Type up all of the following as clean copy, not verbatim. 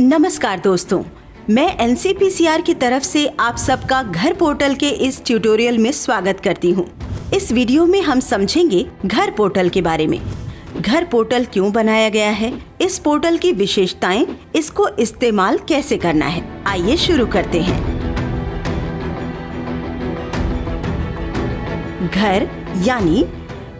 नमस्कार दोस्तों, मैं एनसीपीसीआर की तरफ से आप सबका घर पोर्टल के इस ट्यूटोरियल में स्वागत करती हूँ। इस वीडियो में हम समझेंगे घर पोर्टल के बारे में। घर पोर्टल क्यों बनाया गया है, इस पोर्टल की विशेषताएं, इसको इस्तेमाल कैसे करना है। आइए शुरू करते हैं। घर यानी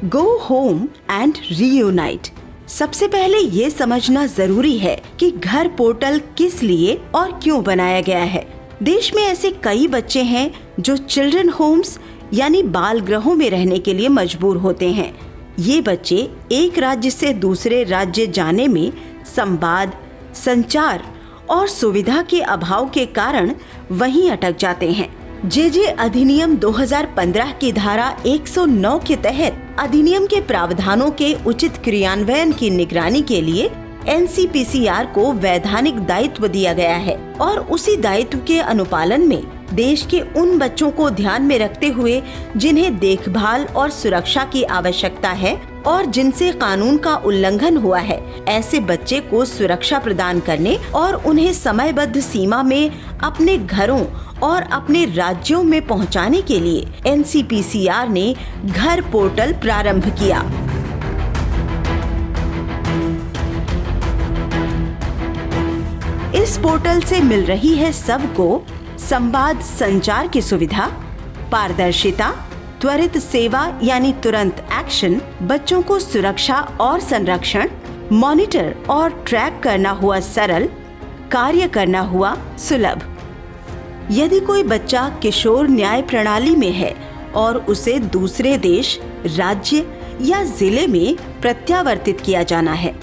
गो होम एंड रीयूनाइट। सबसे पहले ये समझना जरूरी है कि घर पोर्टल किस लिए और क्यों बनाया गया है। देश में ऐसे कई बच्चे हैं जो चिल्ड्रन होम्स यानी बाल गृहों में रहने के लिए मजबूर होते हैं। ये बच्चे एक राज्य से दूसरे राज्य जाने में संवाद, संचार और सुविधा के अभाव के कारण वहीं अटक जाते हैं। जे अधिनियम 2015 की धारा 109 के तहत अधिनियम के प्रावधानों के उचित क्रियान्वयन की निगरानी के लिए एनसीपीसीआर को वैधानिक दायित्व दिया गया है और उसी दायित्व के अनुपालन में देश के उन बच्चों को ध्यान में रखते हुए जिन्हें देखभाल और सुरक्षा की आवश्यकता है और जिनसे कानून का उल्लंघन हुआ है, ऐसे बच्चे को सुरक्षा प्रदान करने और उन्हें समयबद्ध सीमा में अपने घरों और अपने राज्यों में पहुंचाने के लिए एनसीपीसीआर ने घर पोर्टल प्रारंभ किया। इस पोर्टल से मिल रही है सबको संवाद, संचार की सुविधा, पारदर्शिता, त्वरित सेवा यानी तुरंत एक्शन, बच्चों को सुरक्षा और संरक्षण, मॉनिटर और ट्रैक करना हुआ सरल, कार्य करना हुआ सुलभ। यदि कोई बच्चा किशोर न्याय प्रणाली में है और उसे दूसरे देश, राज्य या जिले में प्रत्यावर्तित किया जाना है,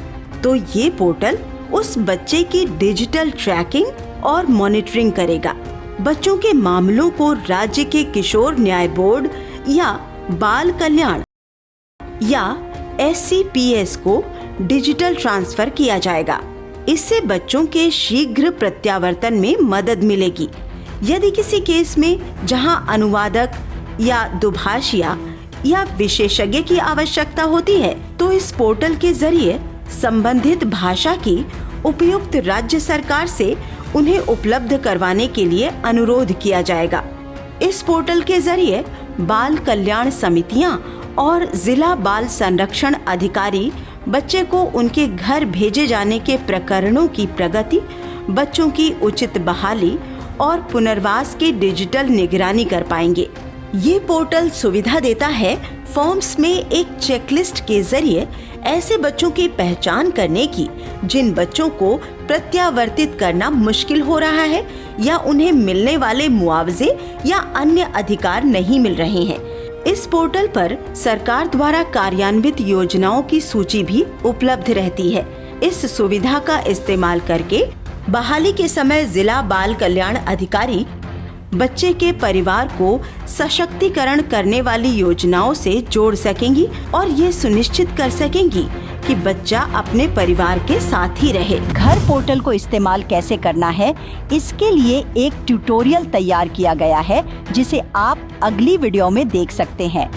तो ये पोर्टल उस बच्चे की डिजिटल ट्रैकिंग और मॉनिटरिंग करेगा। बच्चों के मामलों को राज्य के किशोर न्याय बोर्ड या बाल कल्याण या SCPS को डिजिटल ट्रांसफर किया जाएगा। इससे बच्चों के शीघ्र प्रत्यावर्तन में मदद मिलेगी। यदि किसी केस में जहां अनुवादक या दुभाषिया या विशेषज्ञ की आवश्यकता होती है, तो इस पोर्टल के जरिए संबंधित भाषा की उपयुक्त राज्य सरकार से उन्हें उपलब्ध करवाने के लिए अनुरोध किया जाएगा। इस पोर्टल के जरिए बाल कल्याण समितियां और जिला बाल संरक्षण अधिकारी बच्चे को उनके घर भेजे जाने के प्रकरणों की प्रगति, बच्चों की उचित बहाली और पुनर्वास की डिजिटल निगरानी कर पाएंगे। ये पोर्टल सुविधा देता है फॉर्म्स में एक चेकलिस्ट के जरिए ऐसे बच्चों की पहचान करने की जिन बच्चों को प्रत्यावर्तित करना मुश्किल हो रहा है या उन्हें मिलने वाले मुआवजे या अन्य अधिकार नहीं मिल रहे हैं। इस पोर्टल पर सरकार द्वारा कार्यान्वित योजनाओं की सूची भी उपलब्ध रहती है। इस सुविधा का इस्तेमाल करके बहाली के समय जिला बाल कल्याण अधिकारी बच्चे के परिवार को सशक्तिकरण करने वाली योजनाओं से जोड़ सकेंगी और ये सुनिश्चित कर सकेंगी कि बच्चा अपने परिवार के साथ ही रहे। घर पोर्टल को इस्तेमाल कैसे करना है, इसके लिए एक ट्यूटोरियल तैयार किया गया है जिसे आप अगली वीडियो में देख सकते हैं।